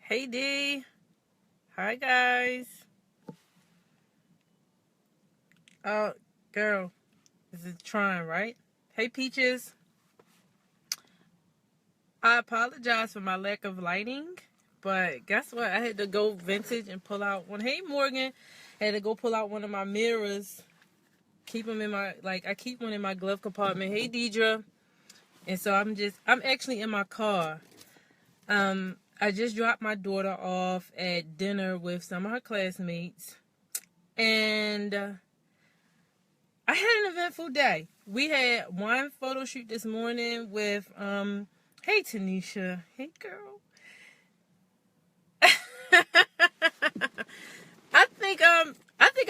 Hey D. Hi guys. Oh, girl. This is trying, right? Hey Peaches. I apologize for my lack of lighting, but guess what? I had to go vintage and pull out one. Hey Morgan. I had to go pull out one of my mirrors. Keep them in my, I keep one in my glove compartment. Hey Deidre. And so I'm actually in my car. I just dropped my daughter off at dinner with some of her classmates. And I had an eventful day. We had one photo shoot this morning with, hey Tanisha. Hey girl. I think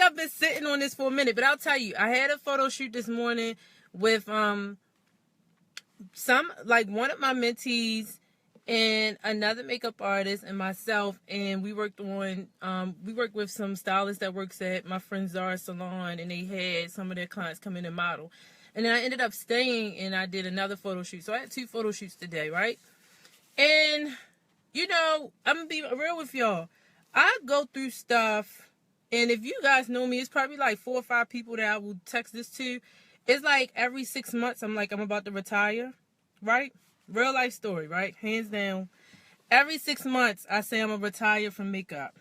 I've been sitting on this for a minute, but I'll tell you, I had a photo shoot this morning with, one of my mentees and another makeup artist and myself, and we worked with some stylists that works at my friend Zara's salon, and they had some of their clients come in and model. And then I ended up staying and I did another photo shoot. So I had 2 photo shoots today, right? And, I'm going to be real with y'all. I go through stuff, and if you guys know me, it's probably like 4 or 5 people that I will text this to. It's like every 6 months, I'm about to retire, right? Real life story, right? Hands down. Every 6 months, I say I'm going to retire from makeup.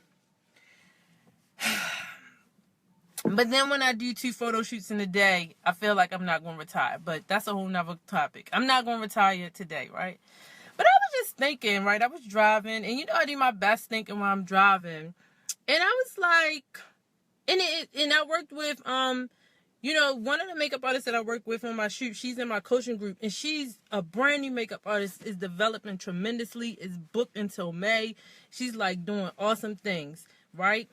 But then when I do 2 photo shoots in a day, I feel like I'm not going to retire. But that's a whole nother topic. I'm not going to retire today, right? But I was just thinking, right? I was driving, and I do my best thinking while I'm driving. And I was like, and I worked with, one of the makeup artists that I work with on my shoot, she's in my coaching group, and she's a brand new makeup artist, is developing tremendously, is booked until May. She's like doing awesome things, right?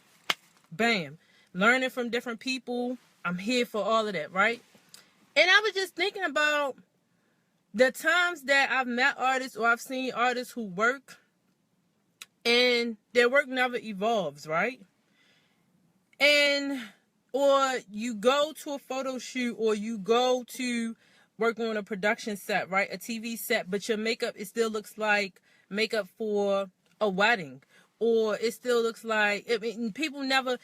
Bam. Learning from different people. I'm here for all of that, right? And I was just thinking about the times that I've met artists or I've seen artists who work and their work never evolves, right? Or you go to a photo shoot, or you go to work on a production set, right? A TV set, but your makeup, it still looks like makeup for a wedding. Or it still looks like, people never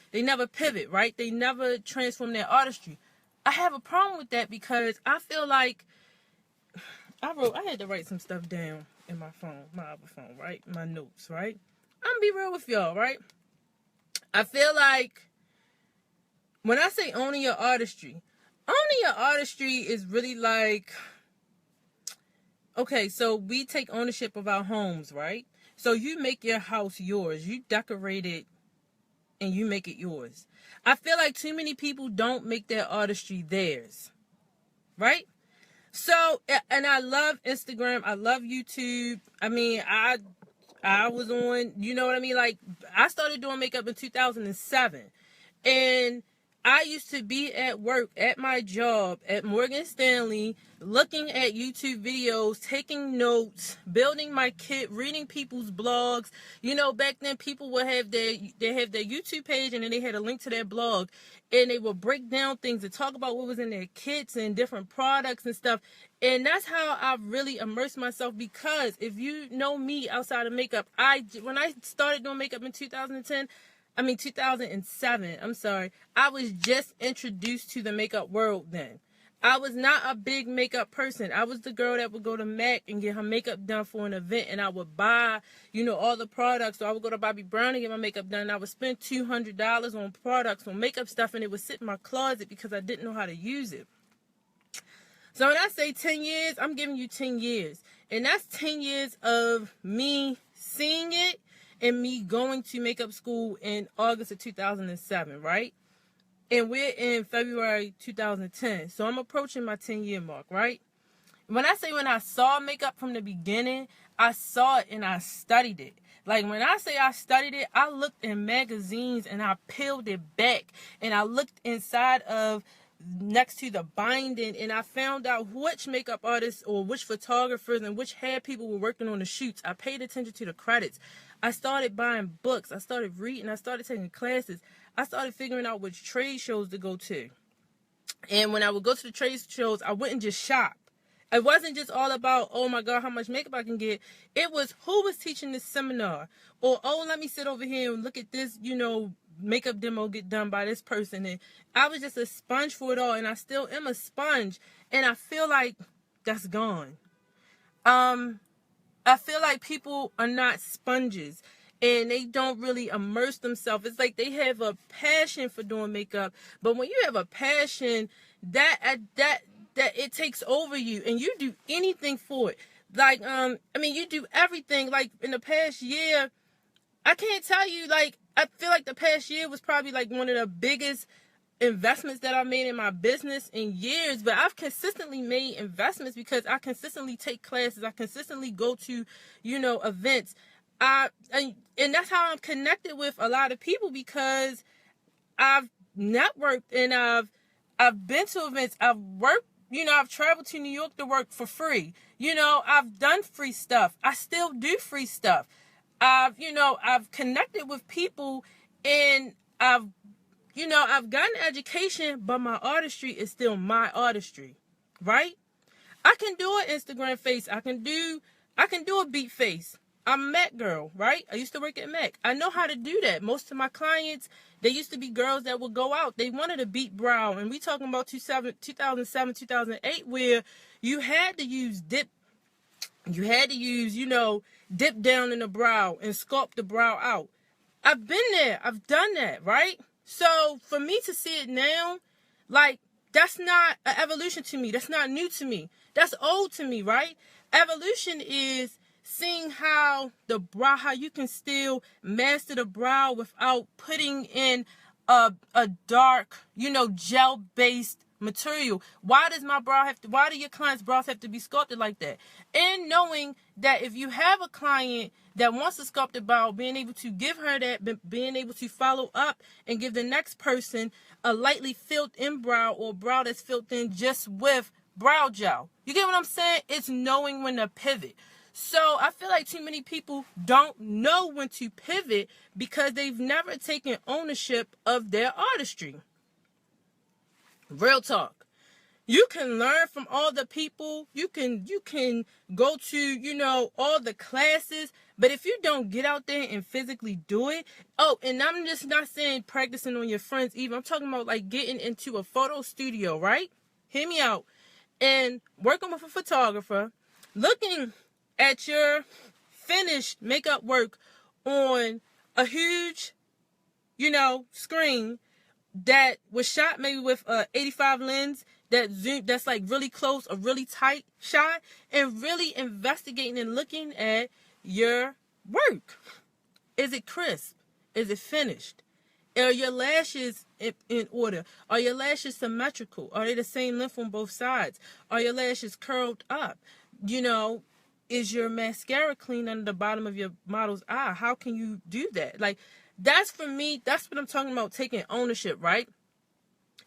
pivot, right? They never transform their artistry. I have a problem with that because I feel like I had to write some stuff down in my phone, my other phone, right? My notes, right? I'm gonna be real with y'all, right? I feel like when I say owning your artistry is really like, okay, so we take ownership of our homes, right? So you make your house yours. You decorate it and you make it yours. I feel like too many people don't make their artistry theirs, right? So, and I love Instagram. I love YouTube. I mean, I was on, you know what I mean? Like, I started doing makeup in 2007. And I used to be at work, at my job, at Morgan Stanley, looking at YouTube videos, taking notes, building my kit, reading people's blogs. Back then people would have their YouTube page, and then they had a link to their blog, and they would break down things and talk about what was in their kits and different products and stuff. And that's how I really immersed myself, because if you know me outside of makeup, when I started doing makeup in 2007, I'm sorry. I was just introduced to the makeup world then. I was not a big makeup person. I was the girl that would go to MAC and get her makeup done for an event, and I would buy, all the products. So I would go to Bobbi Brown and get my makeup done, and I would spend $200 on products, on makeup stuff, and it would sit in my closet because I didn't know how to use it. So when I say 10 years, I'm giving you 10 years. And that's 10 years of me seeing it, and me going to makeup school in August of 2007, right? And we're in February 2010. So I'm approaching my 10-year mark, right? When I say when I saw makeup from the beginning, I saw it and I studied it. Like, when I say I studied it, I looked in magazines and I peeled it back. And I looked inside of, next to the binding, and I found out which makeup artists or which photographers and which hair people were working on the shoots. I paid attention to the credits. I started buying books. I started reading. I started taking classes. I started figuring out which trade shows to go to. And when I would go to the trade shows, I wouldn't just shop. It wasn't just all about, oh my God, how much makeup I can get. It was who was teaching this seminar. Or, oh, let me sit over here and look at this, makeup demo get done by this person. And I was just a sponge for it all. And I still am a sponge. And I feel like that's gone. I feel like people are not sponges. And they don't really immerse themselves. It's like they have a passion for doing makeup. But when you have a passion, that it takes over you, and you do anything for it. Like, you do everything. Like, in the past year, I can't tell you, like, I feel like the past year was probably like one of the biggest investments that I made in my business in years. But I've consistently made investments because I consistently take classes. I consistently go to, events. And that's how I'm connected with a lot of people, because I've networked and I've been to events. I've worked, I've traveled to New York to work for free. I've done free stuff. I still do free stuff. I've connected with people, and I've gotten education, but my artistry is still my artistry, right? I can do an Instagram face. I can do a beat face. I'm a MAC girl, right? I used to work at MAC. I know how to do that. Most of my clients, they used to be girls that would go out. They wanted a beat brow. And we talking about 2007, 2008, where you had to use dip. You had to use, dip down in the brow and sculpt the brow out. I've been there. I've done that, right? So for me to see it now, like, that's not an evolution to me. That's not new to me. That's old to me, right? Evolution is seeing how you can still master the brow without putting in a dark, gel-based material. Why do your clients' brows have to be sculpted like that? And knowing that if you have a client that wants a sculpted brow, being able to give her that, being able to follow up and give the next person a lightly filled in brow, or brow that's filled in just with brow gel. You get what I'm saying? It's knowing when to pivot. So I feel like too many people don't know when to pivot because they've never taken ownership of their artistry. Real talk. You can learn from all the people. You can go to, all the classes. But if you don't get out there and physically do it. Oh, and I'm just not saying practicing on your friends either. I'm talking about like getting into a photo studio, right? Hear me out. And working with a photographer. Looking at your finished makeup work on a huge, screen that was shot maybe with a 85 lens that's like really close, a really tight shot, and really investigating and looking at your work. Is it crisp? Is it finished? Are your lashes in order? Are your lashes symmetrical? Are they the same length on both sides? Are your lashes curled up? Is your mascara clean under the bottom of your model's eye? How can you do that? Like, that's for me, that's what I'm talking about, taking ownership, right?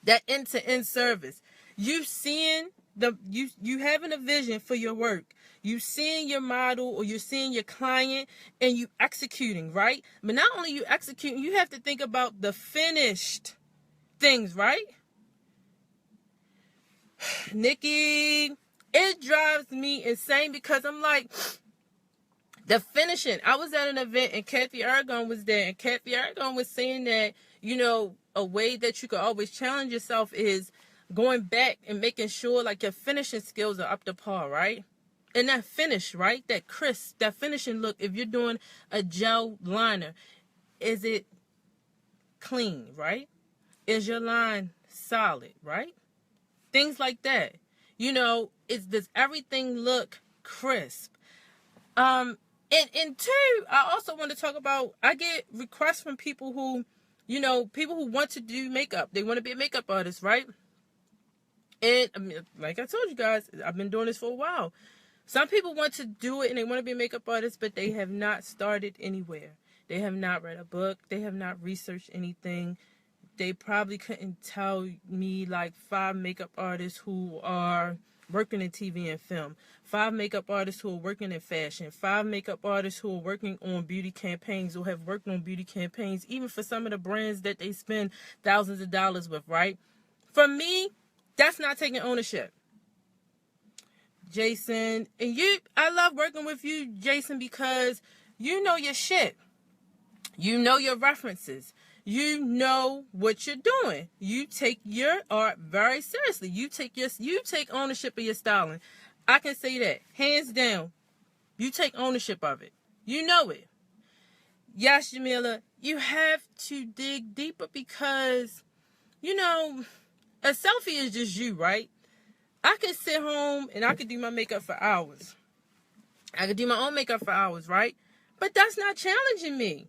That end-to-end service. You seeing you having a vision for your work. You seeing your model or you're seeing your client and you executing, right? But not only you executing, you have to think about the finished things, right? Nikki, it drives me insane because I'm like, the finishing. I was at an event and Kathy Aragon was there, and Kathy Aragon was saying that, a way that you can always challenge yourself is going back and making sure like your finishing skills are up to par, right? And that finish, right? That crisp, that finishing look, if you're doing a gel liner, is it clean, right? Is your line solid, right? Things like that. Does everything look crisp? And two, I also want to talk about, I get requests from people who, people who want to do makeup. They want to be a makeup artist, right? And like I told you guys, I've been doing this for a while. Some people want to do it and they want to be a makeup artist, but they have not started anywhere. They have not read a book. They have not researched anything. They probably couldn't tell me like 5 makeup artists who are working in TV and film, 5 makeup artists who are working in fashion, 5 makeup artists who are working on beauty campaigns or have worked on beauty campaigns, even for some of the brands that they spend thousands of dollars with, right? For me, that's not taking ownership. Jason, and I love working with you, Jason, because you know your shit. You know your references. You know what you're doing. You take your art very seriously. You take ownership of your styling. I can say that, hands down. You take ownership of it. You know it. Yes, Jamila, you have to dig deeper because, you know, a selfie is just you, right? I can sit home and I can do my makeup for hours. I can do my own makeup for hours, right? But that's not challenging me.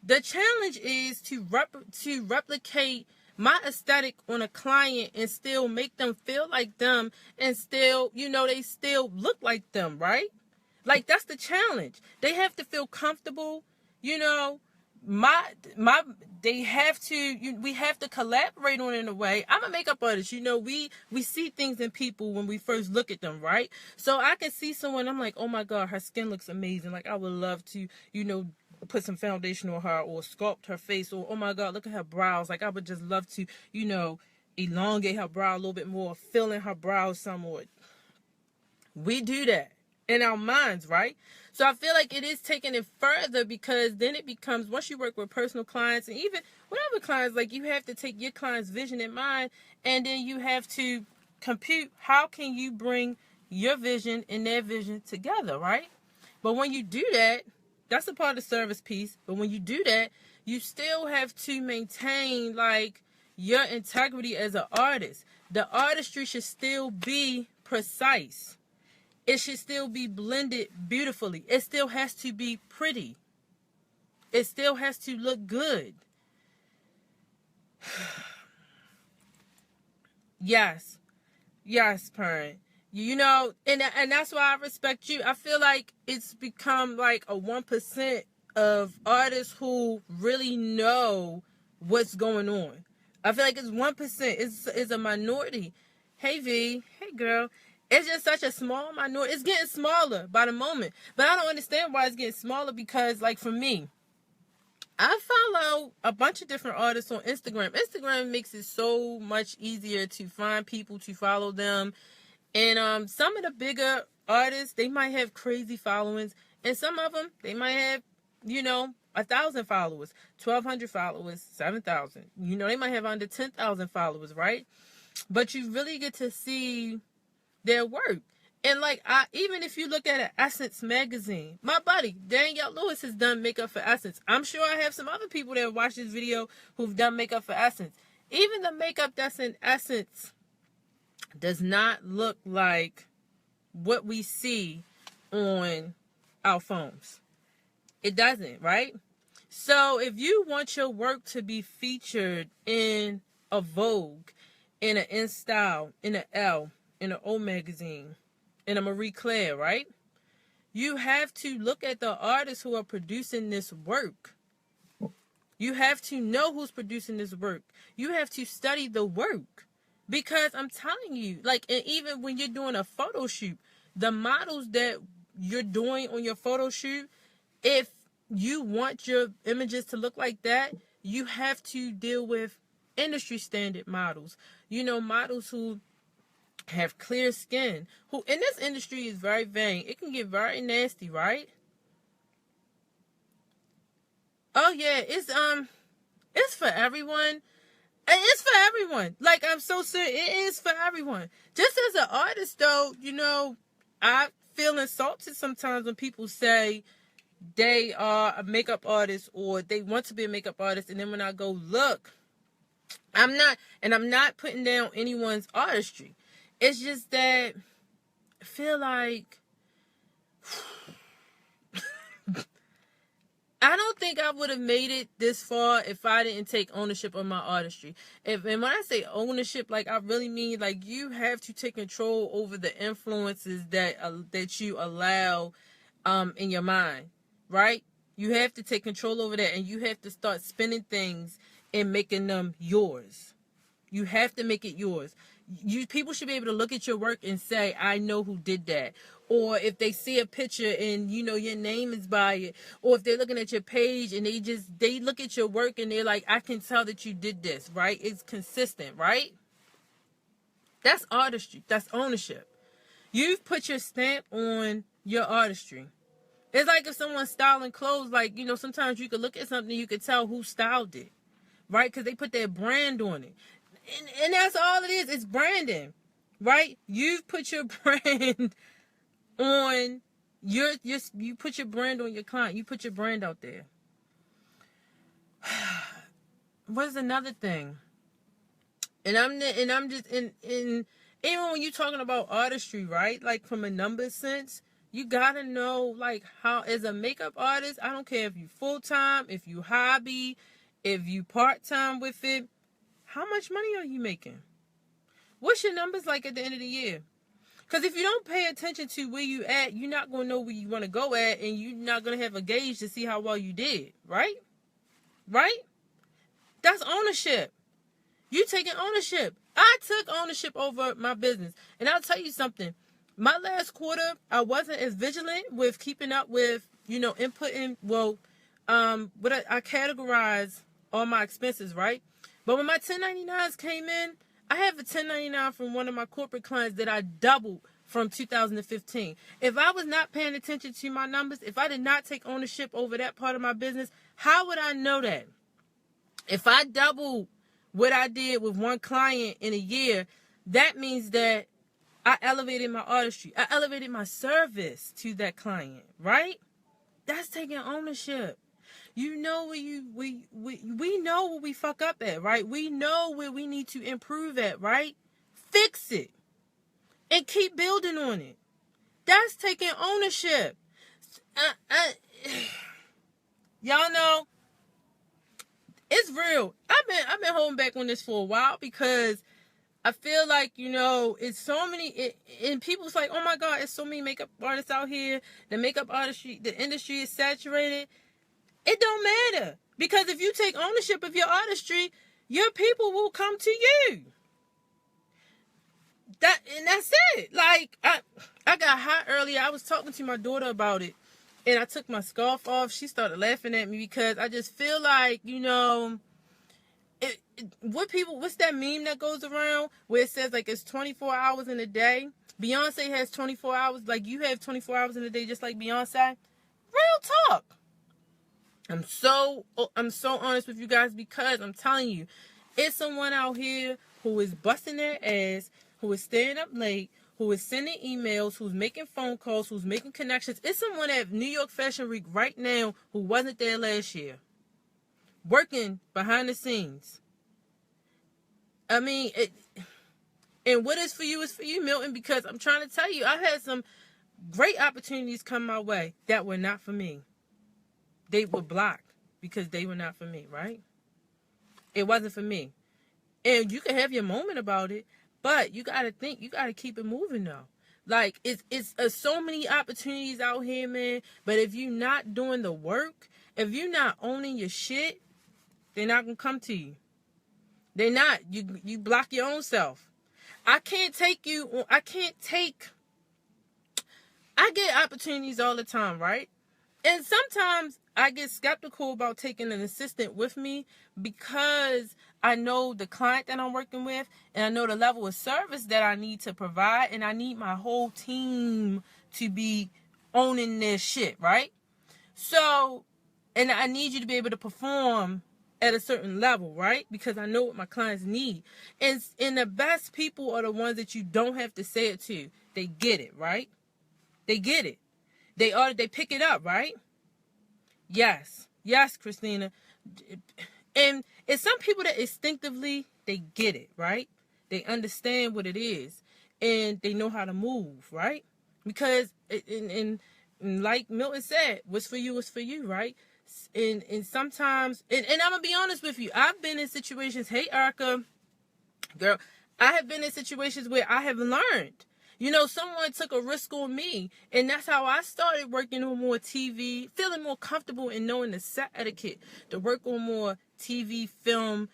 The challenge is to replicate my aesthetic on a client and still make them feel like them and still, you know, they still look like them, right? Like, that's the challenge. They have to feel comfortable, you know. We have to collaborate on it in a way. I'm a makeup artist, you know, we see things in people when we first look at them, right? So I can see someone, I'm like, oh my God, her skin looks amazing. Like, I would love to, you know, put some foundation on her or sculpt her face, or oh my God, look at her brows. Like, I would just love to, you know, elongate her brow a little bit more, fill in her brows some more. We do that in our minds, right? So I feel like it is taking it further because then it becomes, once you work with personal clients and even whatever clients, like, you have to take your client's vision in mind, and then you have to compute how can you bring your vision and their vision together, right? But when you do that, that's a part of the service piece. But when you do that, you still have to maintain like your integrity as an artist. The artistry should still be precise. It should still be blended beautifully. It still has to be pretty. It still has to look good. Yes, parent. You know, and that's why I respect you. I feel like it's become like a 1% of artists who really know what's going on. I feel like it's 1%. It's a minority. Hey, V. Hey, girl. It's just such a small minority. It's getting smaller by the moment. But I don't understand why it's getting smaller because, like, for me, I follow a bunch of different artists on Instagram. Instagram makes it so much easier to find people, to follow them. And some of the bigger artists, they might have crazy followings. And some of them, they might have, you know, 1,000 followers, 1,200 followers, 7,000. You know, they might have under 10,000 followers, right? But you really get to see their work. And like, even if you look at Essence magazine, my buddy Danielle Lewis has done makeup for Essence. I'm sure I have some other people that watch this video who've done makeup for Essence. Even the makeup that's in Essence does not look like what we see on our phones. It doesn't, right? So if you want your work to be featured in a Vogue, in an InStyle, in an Elle, in an O magazine, in a Marie Claire, right? You have to look at the artists who are producing this work. You have to know who's producing this work. You have to study the work. Because I'm telling you, like, and even when you're doing a photo shoot, the models that you're doing on your photo shoot, if you want your images to look like that, you have to deal with industry standard models. You know, models who have clear skin, who in this industry is very vain. It can get very nasty, right? Oh yeah, it's for everyone. It's for everyone. Like, I'm so serious. It is for everyone. Just as an artist, though, you know, I feel insulted sometimes when people say they are a makeup artist or they want to be a makeup artist, and then when I go look, I'm not putting down anyone's artistry. It's just that I feel like I don't think I I would have made it this far if I didn't take ownership of my artistry. And when I say ownership, like I really mean like you have to take control over the influences that you allow in your mind, right? You have to take control over that, and you have to start spinning things and making them yours. You have to make it yours. People should be able to look at your work and say, I know who did that. Or if they see a picture and your name is by it, or if they're looking at your page and they look at your work and they're like, I can tell that you did this, right? It's consistent, right? That's artistry. That's ownership. You've put your stamp on your artistry. It's like if someone's styling clothes, like, sometimes you could look at something, you could tell who styled it, right? Because they put their brand on it. And that's all it is. It's branding, right? You've put your brand on you put your brand on your client. You put your brand out there. What's another thing? And I'm just in even when you're talking about artistry, right? Like from a numbers sense, you gotta know like how as a makeup artist, I don't care if you full-time, if you hobby, if you part-time with it, how much money are you making? What's your numbers like at the end of the year? Because if you don't pay attention to where you at, you're not going to know where you want to go at, and you're not going to have a gauge to see how well you did, right? Right? That's ownership. You taking ownership. I took ownership over my business. And I'll tell you something. My last quarter, I wasn't as vigilant with keeping up with, inputting. Well, I categorize all my expenses, right? But when my 1099s came in, I have a 1099 from one of my corporate clients that I doubled from 2015. If I was not paying attention to my numbers, if I did not take ownership over that part of my business, how would I know that? If I doubled what I did with one client in a year, that means that I elevated my artistry. I elevated my service to that client, right? That's taking ownership. We know where we fuck up at, right? We know where we need to improve at, right? Fix it and keep building on it. That's taking ownership. Y'all know it's real. I've been holding back on this for a while because I feel like, it's so many, and people's like, oh my God, it's so many makeup artists out here. The makeup artistry, the industry is saturated. It don't matter. Because if you take ownership of your artistry, your people will come to you. That's it. Like, I got hot earlier. I was talking to my daughter about it. And I took my scarf off. She started laughing at me because I just feel like, what's that meme that goes around where it says like it's 24 hours in a day? Beyonce has 24 hours. Like you have 24 hours in a day just like Beyonce. Real talk. I'm so honest with you guys because I'm telling you, it's someone out here who is busting their ass, who is staying up late, who is sending emails, who's making phone calls, who's making connections. It's someone at New York Fashion Week right now who wasn't there last year, working behind the scenes. I mean, and what is for you, Milton, because I'm trying to tell you, I've had some great opportunities come my way that were not for me. They were blocked because they were not for me, right? It wasn't for me. And you can have your moment about it, but you got to think, you got to keep it moving though. Like it's so many opportunities out here, man. But if you're not doing the work, if you're not owning your shit, they're not going to come to you. They're not. You block your own self. I get opportunities all the time, right? And sometimes I get skeptical about taking an assistant with me because I know the client that I'm working with and I know the level of service that I need to provide, and I need my whole team to be owning their shit, right? So, and I need you to be able to perform at a certain level, right? Because I know what my clients need. And the best people are the ones that you don't have to say it to. They get it, right? They get it. They pick it up, right? Yes, Christina. And it's some people that instinctively, they get it, right? They understand what it is. And they know how to move, right? Because, and like Milton said, what's for you is for you, right? And sometimes, and I'm going to be honest with you, I've been in situations, hey, Erica, girl, I have been in situations where I have learned. Someone took a risk on me, and that's how I started working on more TV, feeling more comfortable in knowing the set etiquette, to work on more TV, film,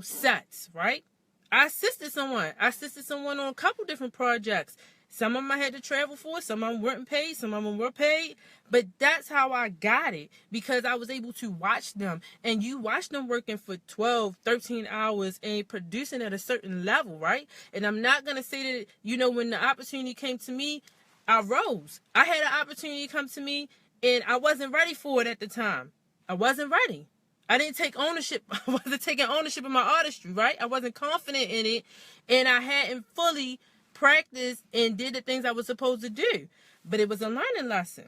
sets, right? I assisted someone on a couple different projects. Some of them I had to travel for, some of them weren't paid, some of them were paid. But that's how I got it, because I was able to watch them. And you watch them working for 12, 13 hours and producing at a certain level, right? And I'm not going to say that, when the opportunity came to me, I rose. I had an opportunity come to me, and I wasn't ready for it at the time. I wasn't ready. I didn't take ownership. I wasn't taking ownership of my artistry, right? I wasn't confident in it, and I hadn't fully practiced and did the things I was supposed to do. But it was a learning lesson,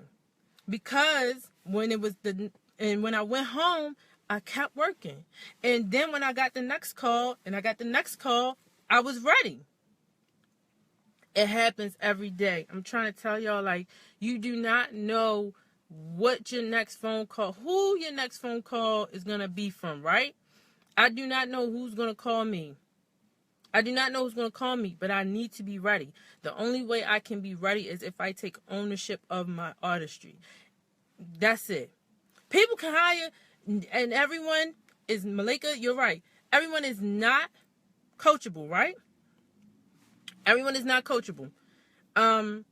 because when I went home, I kept working. And then when I got the next call, I was ready. It happens every day. I'm trying to tell y'all, like, you do not know what your next phone call, who your next phone call is going to be from, right? I do not know who's going to call me. But I need to be ready. The only way I can be ready is if I take ownership of my artistry. That's it. People can hire, and everyone is, Malika, you're right. Everyone is not coachable, right? Everyone is not coachable. And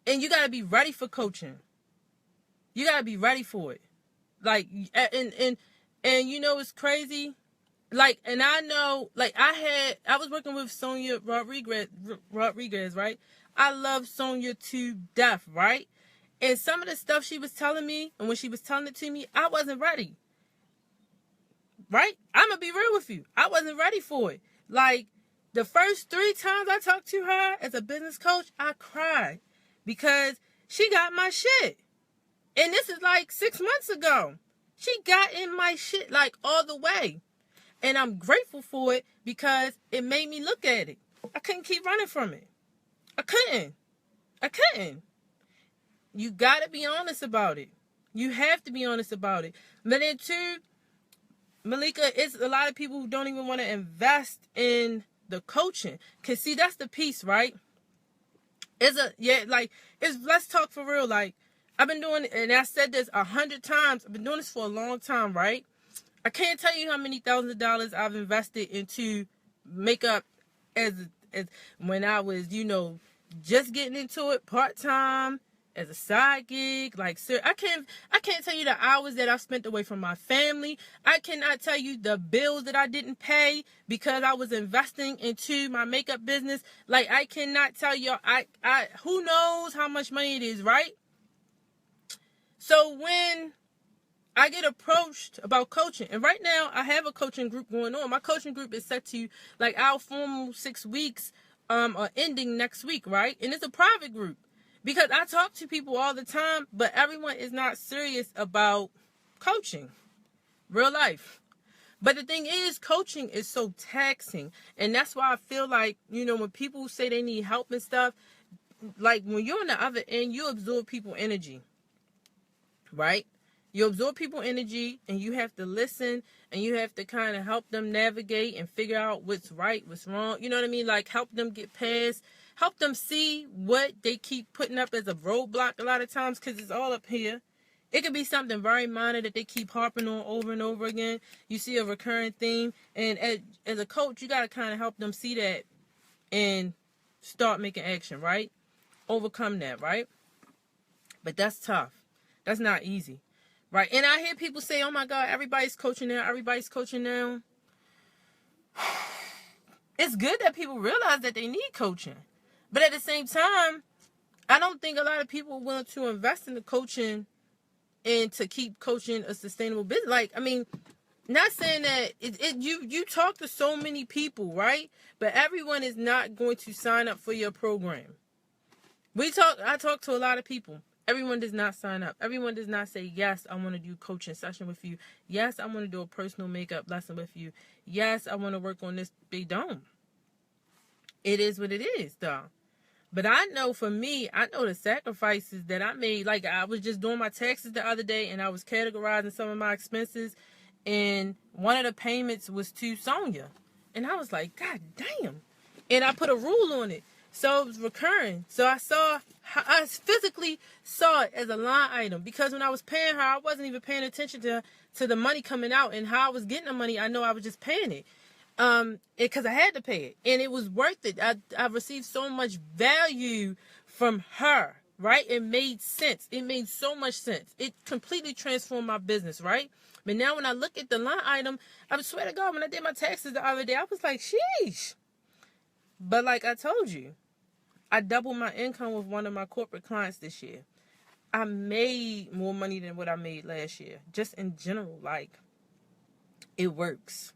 you got to be ready for coaching. You got to be ready for it. Like, and it's crazy. Like, and I know, like, I was working with Sonia Rodriguez, right? I love Sonia to death, right? And some of the stuff she was telling me, and when she was telling it to me, I wasn't ready. Right? I'm going to be real with you. I wasn't ready for it. Like, the first 3 times I talked to her as a business coach, I cried, because she got my shit. And this is like 6 months ago. She got in my shit, like, all the way. And I'm grateful for it, because it made me look at it. I couldn't keep running from it. I couldn't. You got to be honest about it. You have to be honest about it. But then too, Malika, it's a lot of people who don't even want to invest in the coaching. Because see, that's the piece, right? Let's talk for real. Like, I've been doing, and I said this 100 times, I've been doing this for a long time, right? I can't tell you how many thousands of dollars I've invested into makeup as when I was, just getting into it part-time, as a side gig. Like, sir, I can't tell you the hours that I spent away from my family. I cannot tell you the bills that I didn't pay because I was investing into my makeup business. Like, I cannot tell you, who knows how much money it is, right? So when I get approached about coaching, and right now I have a coaching group going on. My coaching group is set to, like, our formal 6 weeks are ending next week, right? And it's a private group, because I talk to people all the time, but everyone is not serious about coaching, real life. But the thing is, coaching is so taxing, and that's why I feel like, when people say they need help and stuff, like, when you're on the other end, you absorb people's energy, right? You absorb people's energy, and you have to listen, and you have to kind of help them navigate and figure out what's right, what's wrong. You know what I mean? Like, help them get past, help them see what they keep putting up as a roadblock a lot of times, because it's all up here. It could be something very minor that they keep harping on over and over again. You see a recurring theme, and as a coach, you got to kind of help them see that and start making action, right? Overcome that, right? But that's tough. That's not easy. Right, and I hear people say, oh my God, everybody's coaching now. It's good that people realize that they need coaching. But at the same time, I don't think a lot of people are willing to invest in the coaching and to keep coaching a sustainable business. Like, I mean, not saying that you talk to so many people, right? But everyone is not going to sign up for your program. I talk to a lot of people. Everyone does not sign up. Everyone does not say, yes, I want to do coaching session with you. Yes, I want to do a personal makeup lesson with you. Yes, I want to work on this. They don't. It is what it is, though. But I know for me, I know the sacrifices that I made. Like, I was just doing my taxes the other day, and I was categorizing some of my expenses, and one of the payments was to Sonia. And I was like, God damn. And I put a rule on it. So it was recurring. So I physically saw it as a line item, because when I was paying her, I wasn't even paying attention to the money coming out and how I was getting the money. I know I was just paying it. Because I had to pay it, and it was worth it. I received so much value from her, right? It made sense. It made so much sense. It completely transformed my business, right? But now when I look at the line item, I swear to God, when I did my taxes the other day, I was like, sheesh. But like I told you, I doubled my income with one of my corporate clients this year. I made more money than what I made last year. Just in general, like, it works.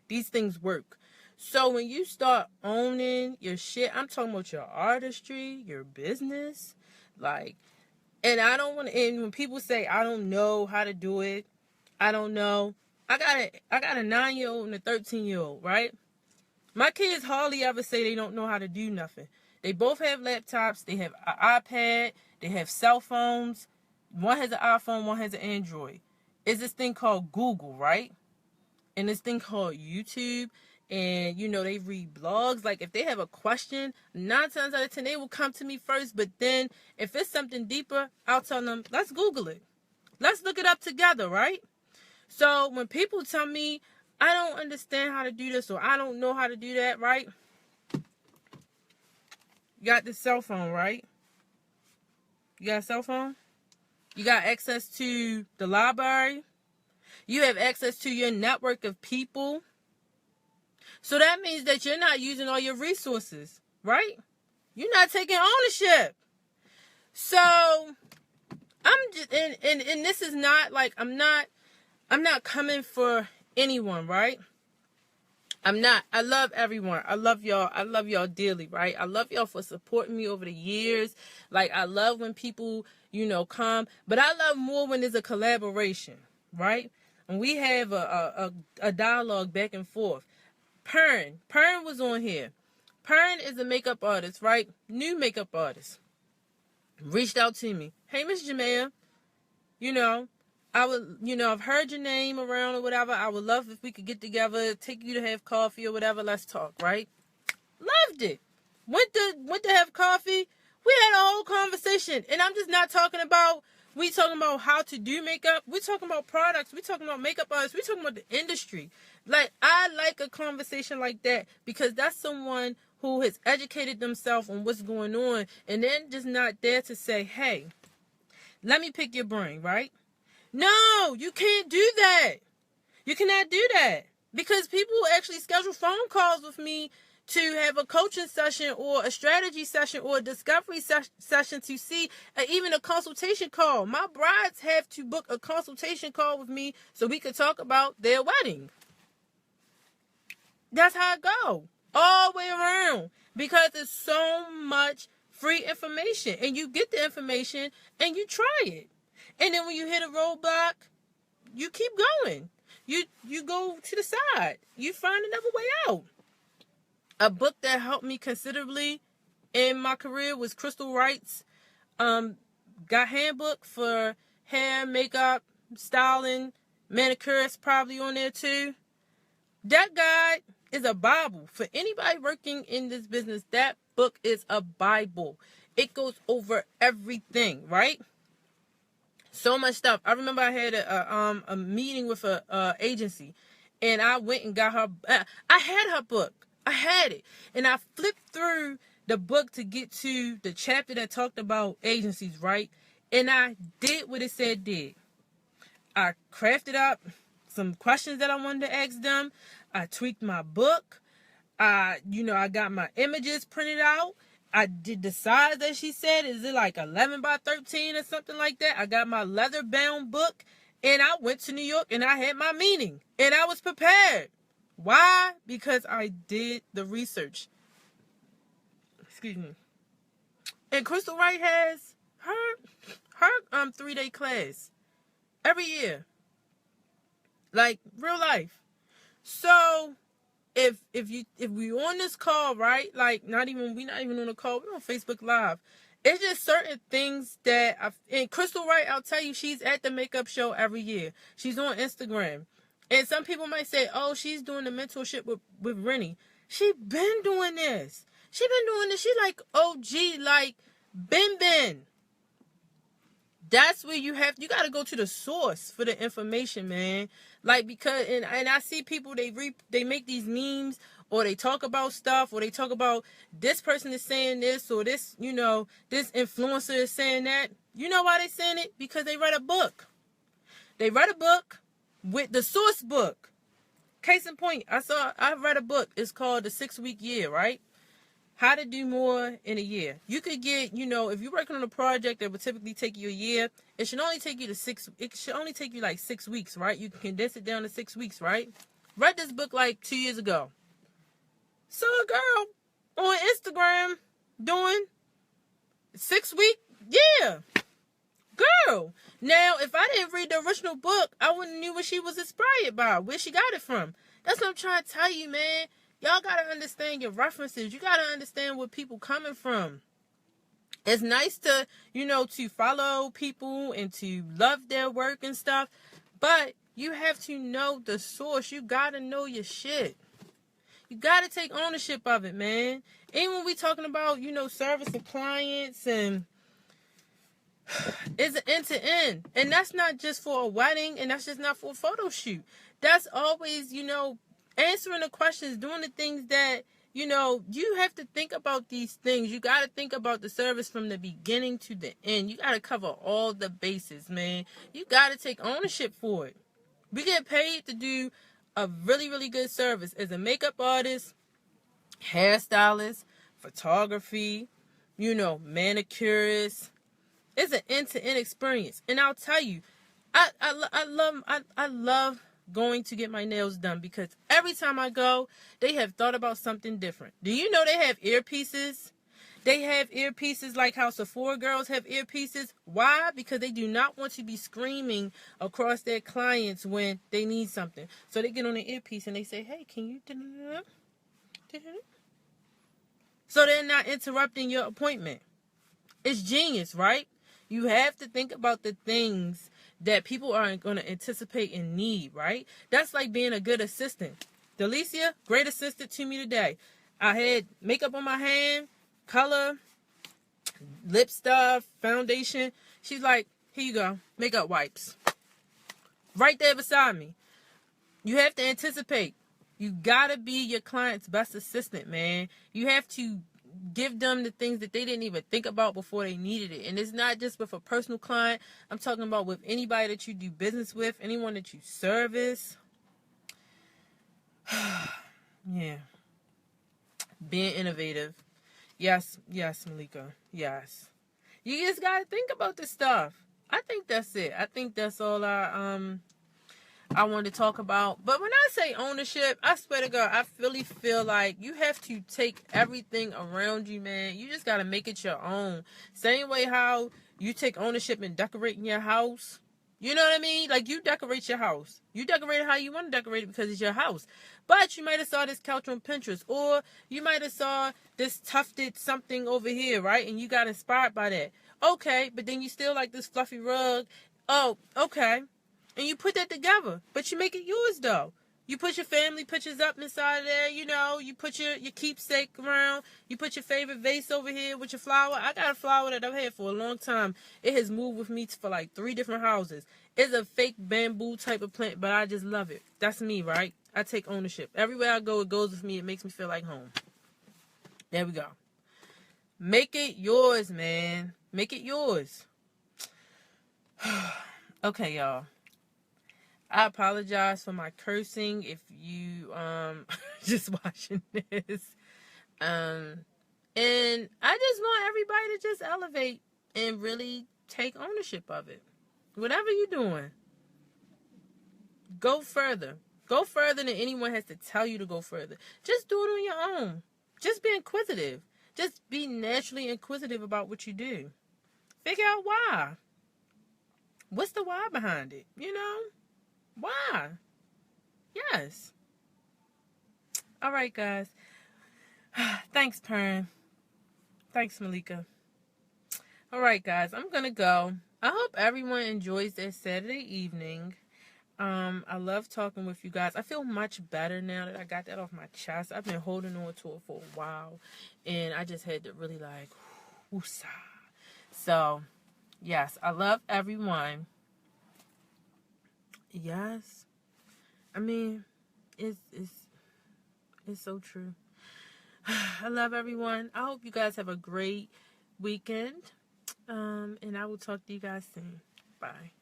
These things work. So when you start owning your shit, I'm talking about your artistry, your business, like, and I don't want to, and when people say, I don't know how to do it, I don't know. I got a 9-year-old and a 13-year-old, right? My kids hardly ever say they don't know how to do nothing. They both have laptops. They have an iPad. They have cell phones. One has an iPhone, one has an Android. It's this thing called Google, right? And this thing called YouTube, and they read blogs. Like, if they have a question, 9 times out of 10 they will come to me first. But then if it's something deeper, I'll tell them, let's Google it, let's look it up together, right? So when people tell me I don't understand how to do this, or I don't know how to do that, right? You got the cell phone, right? You got a cell phone? You got access to the library. You have access to your network of people. So that means that you're not using all your resources, right? You're not taking ownership. So I'm just, and this is not like, I'm not coming for anyone, right? I'm not. I love everyone. I love y'all. I love y'all dearly, right? I love y'all for supporting me over the years. Like, I love when people, come, but I love more when there's a collaboration, right? And we have a dialogue back and forth. Pern was on here. Pern is a makeup artist, right? New makeup artist. Reached out to me. Hey, Miss Jamea, I would, I've heard your name around or whatever. I would love if we could get together, take you to have coffee or whatever. Let's talk, right? Loved it. Went to have coffee. We had a whole conversation. And I'm just not talking about, we talking about how to do makeup. We talking about products. We talking about makeup artists. We talking about the industry. Like, I like a conversation like that, because that's someone who has educated themselves on what's going on, and then just not there to say, hey, let me pick your brain, right? No, you can't do that. You cannot do that, because people actually schedule phone calls with me to have a coaching session or a strategy session or a discovery session to see, even a consultation call. My brides have to book a consultation call with me so we can talk about their wedding. That's how it go, all the way around, because there's so much free information, and you get the information and you try it. And then when you hit a roadblock, you keep going. You go to the side. You find another way out. A book that helped me considerably in my career was Crystal Wright's got handbook for hair, makeup, styling, manicurists probably on there too. That guide is a Bible for anybody working in this business. That book is a Bible. It goes over everything, right? So much stuff. I remember I had a meeting with a agency, and I went and got her. I had her book. I had it, and I flipped through the book to get to the chapter that talked about agencies, right? And I did what it said did. I crafted up some questions that I wanted to ask them. I tweaked my book. I got my images printed out. I did the size that she said. Is it like 11 by 13 or something like that? I got my leather bound book, and I went to New York and I had my meeting, and I was prepared. Why? Because I did the research. Excuse me. And Crystal Wright has her 3-day class every year. Like, real life. So if we on this call, right? Like, we not even on a call. We're on Facebook Live. It's just certain things that and Crystal Wright, I'll tell you, she's at the makeup show every year. She's on Instagram. And some people might say, oh, she's doing the mentorship with Rennie. She been doing this. She like OG, like Ben. That's where you got to go to the source for the information, man. Like, because, and I see people, they make these memes, or they talk about stuff, or they talk about this person is saying this, or this, this influencer is saying that. You know why they saying it? Because they read a book. They read a book with the source book. Case in point, I read a book. It's called The 6-Week Year, right? How to do more in a year. You could get, if you're working on a project that would typically take you a year, it should only take you like 6 weeks, right? You can condense it down to 6 weeks, right? Read this book like 2 years ago. Saw a girl on Instagram doing 6 week, yeah. Girl. Now, if I didn't read the original book, I wouldn't knew what she was inspired by, where she got it from. That's what I'm trying to tell you, man. Y'all got to understand your references. You got to understand where people coming from. It's nice to, to follow people and to love their work and stuff. But you have to know the source. You got to know your shit. You got to take ownership of it, man. Even when we talking about, service to clients, and it's an end to end. And that's not just for a wedding, and that's just not for a photo shoot. That's always, answering the questions, doing the things that, you have to think about these things. You got to think about the service from the beginning to the end. You got to cover all the bases, man. You got to take ownership for it. We get paid to do a really, really good service as a makeup artist, hairstylist, photography, manicurist. It's an end-to-end experience. And I'll tell you, I love going to get my nails done, because every time I go, they have thought about something different. Do you know they have earpieces? They have earpieces like how Sephora girls have earpieces. Why? Because they do not want to be screaming across their clients when they need something. So they get on the earpiece and they say, hey, can you... So they're not interrupting your appointment. It's genius, right? You have to think about the things that people are going to anticipate and need, right? That's like being a good assistant. Delicia, great assistant to me today. I had makeup on my hand, color, lip stuff, foundation. She's like, here you go, makeup wipes. Right there beside me. You have to anticipate. You got to be your client's best assistant, man. You have to give them the things that they didn't even think about before they needed it. And it's not just with a personal client. I'm talking about with anybody that you do business with, anyone that you service. Yeah. Being innovative. Yes, Malika. Yes. You just got to think about this stuff. I think that's it. I think that's all I wanted to talk about. But when I say ownership, I swear to God, I really feel like you have to take everything around you, man. You just got to make it your own. Same way how you take ownership in decorating your house. You know what I mean? Like, you decorate your house. You decorate it how you want to decorate it because it's your house. But you might have saw this couch on Pinterest, or you might have saw this tufted something over here, right? And you got inspired by that. Okay, but then you still like this fluffy rug. Oh, okay. And you put that together, but you make it yours, though. You put your family pictures up inside there, you put your keepsake around, you put your favorite vase over here with your flower. I got a flower that I've had for a long time. It has moved with me for like 3 different houses. It's a fake bamboo type of plant, but I just love it. That's me, right? I take ownership. Everywhere I go, it goes with me. It makes me feel like home. There we go. Make it yours, man. Make it yours. Okay, y'all. I apologize for my cursing if you just watching this. And I just want everybody to just elevate and really take ownership of it. Whatever you're doing, go further. Go further than anyone has to tell you to go further. Just do it on your own. Just be inquisitive. Just be naturally inquisitive about what you do. Figure out why. What's the why behind it? Why? Yes. All right, guys. Thanks, Pern. Thanks, Malika. All right, guys. I'm going to go. I hope everyone enjoys their Saturday evening. I love talking with you guys. I feel much better now that I got that off my chest. I've been holding on to it for a while, and I just had to really like, woosah. So, yes, I love everyone. Yes, I mean, it's so true. I love everyone. I hope you guys have a great weekend, and I will talk to you guys soon. Bye.